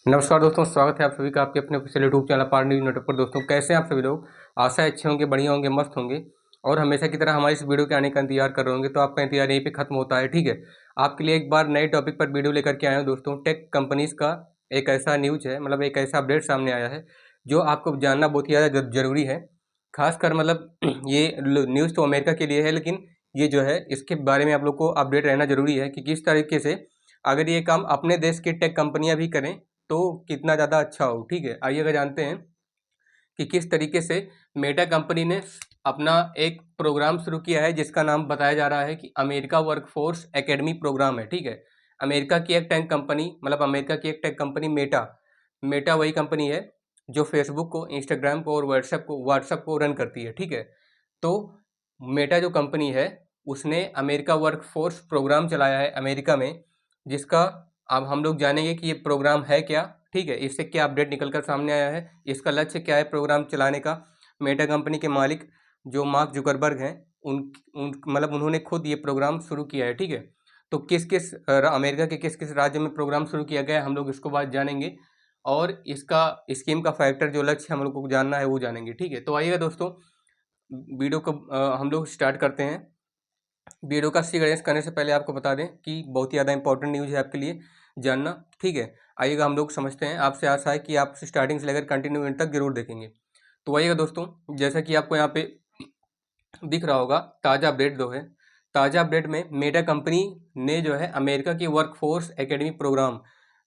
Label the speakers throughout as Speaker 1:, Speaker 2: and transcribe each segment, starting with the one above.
Speaker 1: नमस्कार दोस्तों, स्वागत है आप सभी का आपके अपने ऑफिशियल यूट्यूब चैनल पार न्यूज नेटवर्क पर। दोस्तों, कैसे हैं आप सभी लोग? आशा है अच्छे होंगे, बढ़िया होंगे, मस्त होंगे और हमेशा की तरह हमारी इस वीडियो के आने का इंतजार कर रहे होंगे। तो आपका इंतजार यहीं पे खत्म होता है, ठीक है। आपके लिए एक बार नए टॉपिक पर वीडियो लेकर के आए हूँ दोस्तों। टेक कंपनीज का एक ऐसा न्यूज है, मतलब एक ऐसा अपडेट सामने आया है जो आपको जानना बहुत ही ज़्यादा जरूरी है। खासकर मतलब ये न्यूज़ तो अमेरिका के लिए है, लेकिन ये जो है इसके बारे में आप लोग को अपडेट रहना जरूरी है कि किस तरीके से अगर ये काम अपने देश की टेक कंपनियां भी करें तो कितना ज़्यादा अच्छा हो, ठीक है। आइए अगर जानते हैं कि किस तरीके से मेटा कंपनी ने अपना एक प्रोग्राम शुरू किया है जिसका नाम बताया जा रहा है कि अमेरिका वर्कफोर्स एकेडमी प्रोग्राम है, ठीक है। अमेरिका की एक टेक कंपनी, मतलब अमेरिका की एक टेक कंपनी मेटा मेटा वही कंपनी है जो फेसबुक को, इंस्टाग्राम को और व्हाट्सएप को रन करती है, ठीक है। तो मेटा जो कंपनी है उसने अमेरिका वर्कफोर्स प्रोग्राम चलाया है अमेरिका में, जिसका अब हम लोग जानेंगे कि ये प्रोग्राम है क्या, ठीक है। इससे क्या अपडेट निकल कर सामने आया है, इसका लक्ष्य क्या है प्रोग्राम चलाने का। मेटा कंपनी के मालिक जो मार्क जुकरबर्ग हैं उन मतलब उन्होंने खुद ये प्रोग्राम शुरू किया है, ठीक है। तो किस किस अमेरिका के किस किस राज्य में प्रोग्राम शुरू किया गया है हम लोग इसको बाद जानेंगे, और इसका स्कीम का फैक्टर जो लक्ष्य हम लोग को जानना है वो जानेंगे, ठीक है। तो आइएगा दोस्तों, वीडियो को हम लोग स्टार्ट करते हैं। वीडियो का सीक्वेंस करने से पहले आपको बता दें कि बहुत ही ज़्यादा इंपॉर्टेंट न्यूज़ है आपके लिए जानना, ठीक है। आइएगा हम लोग समझते हैं। आपसे आशा है कि आप स्टार्टिंग से लेकर कंटिन्यू एंड तक जरूर देखेंगे। तो आइएगा दोस्तों, जैसा कि आपको यहाँ पे दिख रहा होगा, ताज़ा अपडेट जो है, ताज़ा अपडेट में मेटा कंपनी ने जो है अमेरिका की वर्कफोर्स एकेडमी प्रोग्राम,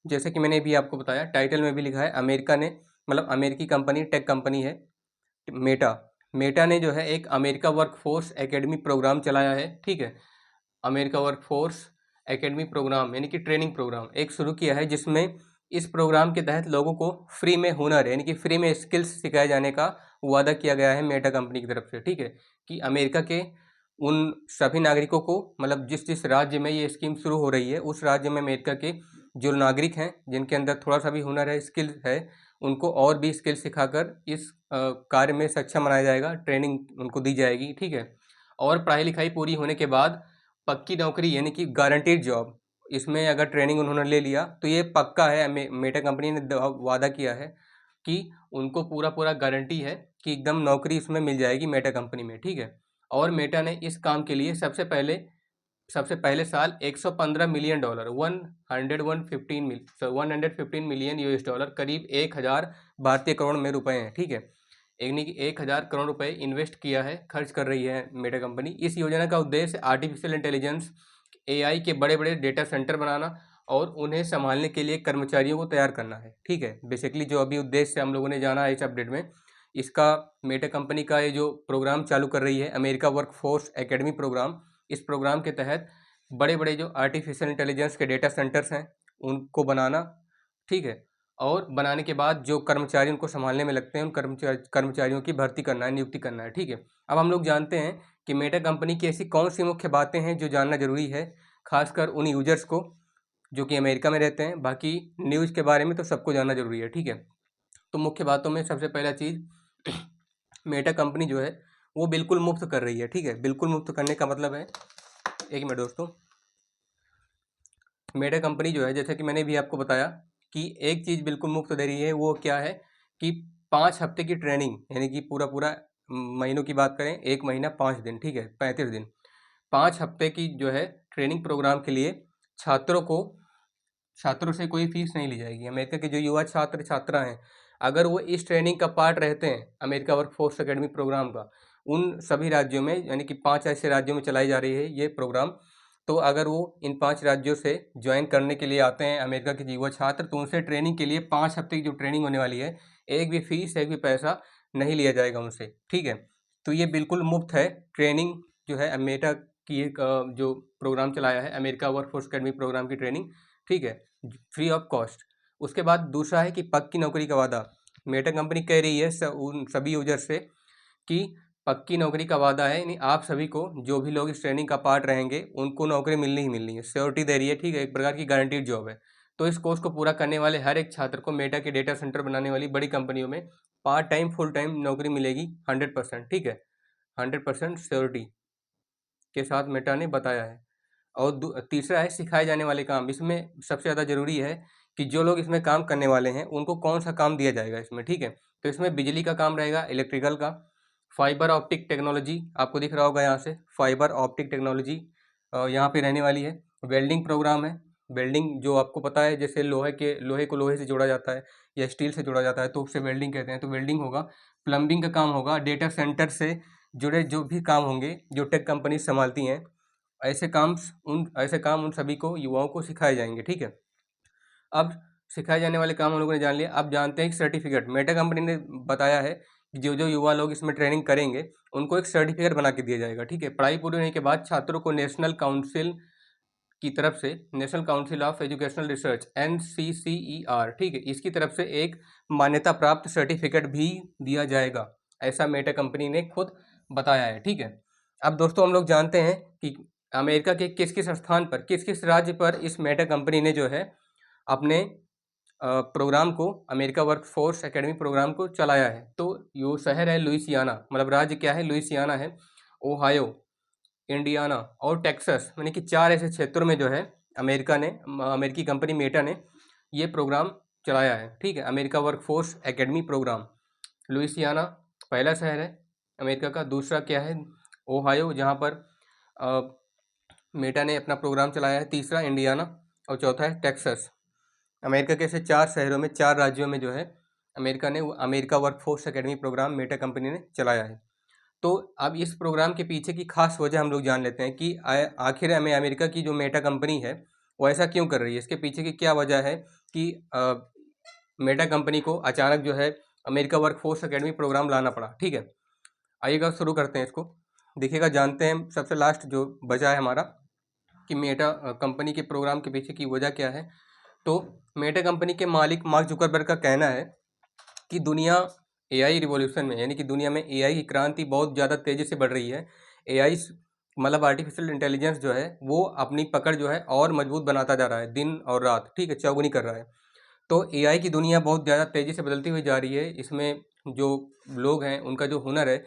Speaker 1: जैसे कि मैंने भी आपको बताया, टाइटल में भी लिखा है अमेरिका ने, मतलब अमेरिकी कंपनी, टेक कंपनी है मेटा। मेटा ने जो है एक अमेरिका वर्कफोर्स एकेडमी प्रोग्राम चलाया है, ठीक है। अमेरिका वर्कफोर्स एकेडमी प्रोग्राम यानी कि ट्रेनिंग प्रोग्राम एक शुरू किया है, जिसमें इस प्रोग्राम के तहत लोगों को फ्री में हुनर यानी कि फ्री में स्किल्स सिखाए जाने का वादा किया गया है मेटा कंपनी की तरफ से, ठीक है। कि अमेरिका के उन सभी नागरिकों को, मतलब जिस जिस राज्य में ये स्कीम शुरू हो रही है उस राज्य में अमेरिका के जो नागरिक हैं जिनके अंदर थोड़ा सा भी हुनर है, स्किल है, उनको और भी स्किल सिखाकर इस कार्य में सक्षम बनाया जाएगा, ट्रेनिंग उनको दी जाएगी, ठीक है। और पढ़ाई लिखाई पूरी होने के बाद पक्की नौकरी यानी कि गारंटीड जॉब, इसमें अगर ट्रेनिंग उन्होंने ले लिया तो ये पक्का है। मेटा कंपनी ने वादा किया है कि उनको पूरा पूरा गारंटी है कि एकदम नौकरी इसमें मिल जाएगी मेटा कंपनी में, ठीक है। और मेटा ने इस काम के लिए सबसे पहले साल $115 मिलियन, 115 मिलियन यूएस डॉलर, करीब 1000 भारतीय करोड़ में रुपए हैं, ठीक है। यानी कि 1000 करोड़ रुपए इन्वेस्ट किया है, खर्च कर रही है मेटा कंपनी। इस योजना का उद्देश्य आर्टिफिशियल इंटेलिजेंस, एआई के बड़े बड़े डेटा सेंटर बनाना और उन्हें संभालने के लिए कर्मचारियों को तैयार करना है, ठीक है। बेसिकली जो अभी उद्देश्य हम लोगों ने जाना है इस अपडेट में, इसका मेटा कंपनी का ये जो प्रोग्राम चालू कर रही है अमेरिका वर्कफोर्स एकेडमी प्रोग्राम, इस प्रोग्राम के तहत बड़े बड़े जो आर्टिफिशियल इंटेलिजेंस के डेटा सेंटर्स हैं उनको बनाना, ठीक है। और बनाने के बाद जो कर्मचारी उनको संभालने में लगते हैं उन कर्मचारियों की भर्ती करना है, नियुक्ति करना है, ठीक है। अब हम लोग जानते हैं कि मेटा कंपनी की ऐसी कौन सी मुख्य बातें हैं जो जानना जरूरी है, खासकर उन यूजर्स को जो कि अमेरिका में रहते हैं। बाकी न्यूज़ के बारे में तो सबको जानना जरूरी है, ठीक है। तो मुख्य बातों में सबसे पहला चीज़, मेटा कंपनी जो है वो बिल्कुल मुफ्त कर रही है, ठीक है। बिल्कुल मुफ्त करने का मतलब है, एक मिनट दोस्तों, मेटा कंपनी जो है जैसे कि मैंने भी आपको बताया कि एक चीज़ बिल्कुल मुफ्त दे रही है, वो क्या है कि 5 हफ्ते की ट्रेनिंग, यानी कि पूरा पूरा महीनों की बात करें, 1 महीना 5 दिन, ठीक है, 35 दिन, 5 हफ्ते की जो है ट्रेनिंग प्रोग्राम के लिए छात्रों को, छात्रों से कोई फीस नहीं ली जाएगी। अमेरिका के जो युवा छात्र छात्रा हैं, अगर वो इस ट्रेनिंग का पार्ट रहते हैं अमेरिका वर्कफोर्स एकेडमी प्रोग्राम का, उन सभी राज्यों में, यानी कि 5 ऐसे राज्यों में चलाई जा रही है ये प्रोग्राम, तो अगर वो इन 5 राज्यों से ज्वाइन करने के लिए आते हैं अमेरिका के युवा छात्र, तो उनसे ट्रेनिंग के लिए 5 हफ्ते की जो ट्रेनिंग होने वाली है, एक भी फीस, एक भी पैसा नहीं लिया जाएगा उनसे, ठीक है। तो ये बिल्कुल मुफ्त है ट्रेनिंग जो है मेटा की एक जो प्रोग्राम चलाया है अमेरिका वर्कफोर्स अकेडमी प्रोग्राम की ट्रेनिंग, ठीक है, फ्री ऑफ कॉस्ट। उसके बाद दूसरा है कि पक्की नौकरी का वादा। मेटा कंपनी कह रही है उन सभी यूजर से कि पक्की नौकरी का वादा है, यानी आप सभी को, जो भी लोग इस ट्रेनिंग का पार्ट रहेंगे उनको नौकरी मिलनी ही मिलनी है, श्योरिटी दे रही है, ठीक है, एक प्रकार की गारंटीड जॉब है। तो इस कोर्स को पूरा करने वाले हर एक छात्र को मेटा के डेटा सेंटर बनाने वाली बड़ी कंपनियों में पार्ट टाइम फुल टाइम नौकरी मिलेगी 100%, ठीक है, 100% श्योरिटी के साथ मेटा ने बताया है। और तीसरा है सिखाए जाने वाले काम। इसमें सबसे ज़्यादा ज़रूरी है कि जो लोग इसमें काम करने वाले हैं उनको कौन सा काम दिया जाएगा इसमें, ठीक है। तो इसमें बिजली का काम रहेगा, इलेक्ट्रिकल का, फाइबर ऑप्टिक टेक्नोलॉजी आपको दिख रहा होगा यहाँ से, फाइबर ऑप्टिक टेक्नोलॉजी यहाँ पे रहने वाली है। वेल्डिंग प्रोग्राम है, वेल्डिंग जो आपको पता है जैसे लोहे को लोहे से जोड़ा जाता है या स्टील से जोड़ा जाता है तो उसे वेल्डिंग कहते हैं, तो वेल्डिंग होगा। प्लम्बिंग का काम होगा, डेटा सेंटर से जुड़े जो भी काम होंगे जो टेक कंपनी संभालती हैं, ऐसे काम उन सभी को युवाओं को सिखाए जाएंगे, ठीक है। अब सिखाए जाने वाले काम हम लोगों ने जान लिया। अब जानते हैं एक सर्टिफिकेट, मेटा कंपनी ने बताया है कि जो जो युवा लोग इसमें ट्रेनिंग करेंगे उनको एक सर्टिफिकेट बना के दिया जाएगा, ठीक है। पढ़ाई पूरी होने के बाद छात्रों को नेशनल काउंसिल की तरफ से, national council of educational research NCCER, ठीक है, इसकी तरफ से एक मान्यता प्राप्त सर्टिफिकेट भी दिया जाएगा, ऐसा मेटा कंपनी ने खुद बताया है, ठीक है। अब दोस्तों हम लोग जानते हैं कि अमेरिका के किस किस स्थान पर, किस किस राज्य पर इस मेटा कंपनी ने जो है अपने प्रोग्राम को, अमेरिका वर्कफोर्स एकेडमी प्रोग्राम को चलाया है। तो यो शहर है लुइसियाना, मतलब राज्य क्या है, लुइसियाना है, ओहायो, इंडियाना और टेक्सास, यानी कि 4 ऐसे क्षेत्रों में जो है अमेरिकी कंपनी मेटा ने ये प्रोग्राम चलाया है, ठीक है। America workforce academy program, Louisiana पहला शहर है अमेरिका का, दूसरा क्या है ओहायो जहाँ पर मेटा ने अपना प्रोग्राम चलाया है, तीसरा इंडियाना और चौथा है टेक्सास। अमेरिका के ऐसे 4 शहरों में, 4 राज्यों में जो है America workforce academy program Meta company ने चलाया है। तो अब इस प्रोग्राम के पीछे की खास वजह हम लोग जान लेते हैं कि आखिर हमें अमेरिका की जो मेटा कंपनी है वो ऐसा क्यों कर रही है, इसके पीछे की क्या वजह है कि मेटा कंपनी को अचानक जो है अमेरिका वर्कफोर्स एकेडमी प्रोग्राम लाना पड़ा, ठीक है। आइएगा शुरू करते हैं इसको, देखिएगा, जानते हैं सबसे लास्ट जो वजह है हमारा कि मेटा कंपनी के प्रोग्राम के पीछे की वजह क्या है। तो मेटा कंपनी के मालिक मार्क जुकरबर्ग का कहना है कि दुनिया एआई रिवॉल्यूशन में, यानी कि दुनिया में एआई की क्रांति बहुत ज़्यादा तेज़ी से बढ़ रही है। एआई मतलब आर्टिफिशियल इंटेलिजेंस जो है वो अपनी पकड़ जो है और मजबूत बनाता जा रहा है दिन और रात, ठीक है, चौगुनी कर रहा है। तो एआई की दुनिया बहुत ज़्यादा तेज़ी से बदलती हुई जा रही है। इसमें जो लोग हैं उनका जो हुनर है,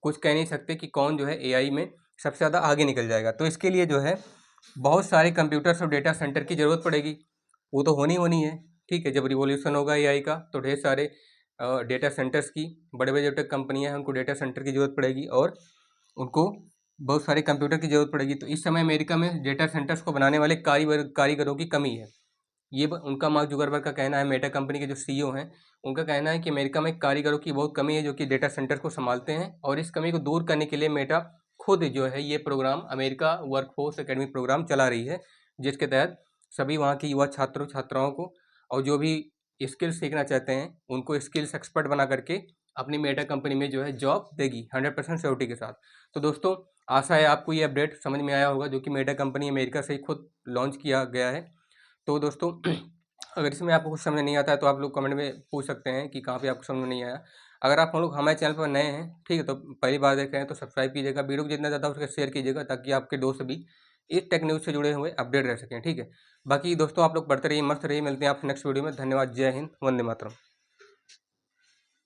Speaker 1: कुछ कह नहीं सकते कि कौन जो है एआई में सबसे ज़्यादा आगे निकल जाएगा। तो इसके लिए जो है बहुत सारे कंप्यूटर्स और डेटा सेंटर की ज़रूरत पड़ेगी, वो तो होनी है, ठीक है। जब रिवॉल्यूशन होगा एआई का तो ढेर सारे डेटा सेंटर्स की, बड़े बड़े जो टेक कंपनियाँ हैं उनको डेटा सेंटर की ज़रूरत पड़ेगी और उनको बहुत सारे कंप्यूटर की ज़रूरत पड़ेगी। तो इस समय अमेरिका में डेटा सेंटर्स को बनाने वाले कारीगरों की कमी है, ये उनका मार्क जुकरबर्ग का कहना है। मेटा कंपनी के जो सीईओ हैं उनका कहना है कि अमेरिका में कारीगरों की बहुत कमी है जो कि डेटा सेंटर को संभालते हैं, और इस कमी को दूर करने के लिए मेटा खुद जो है ये program America workforce academy program चला रही है, जिसके तहत सभी वहाँ के युवा छात्रों छात्राओं को और जो भी स्किल्स सीखना चाहते हैं उनको स्किल्स एक्सपर्ट बना करके अपनी मेटा कंपनी में जो है जॉब देगी 100% सिक्योरिटी के साथ। तो दोस्तों आशा है आपको ये अपडेट समझ में आया होगा, जो कि मेटा कंपनी अमेरिका से ही खुद लॉन्च किया गया है। तो दोस्तों अगर इसमें आपको कुछ समझ नहीं आता है तो आप लोग कमेंट में पूछ सकते हैं कि कहाँ पे आपको समझ में नहीं आया। अगर आप हम लोग हमारे चैनल पर नए हैं, ठीक है, तो पहली बार देख रहे हैं तो सब्सक्राइब कीजिएगा, वीडियो को जितना ज़्यादा उसका शेयर कीजिएगा ताकि आपके दोस्त भी इस टेक न्यूज़ से जुड़े हुए अपडेट रह सकें, ठीक है। बाकी दोस्तों आप लोग पढ़ते रहिए, मस्त रहिए, मिलते हैं आपसे नेक्स्ट वीडियो में। धन्यवाद, जय हिंद, वंदे मातरम।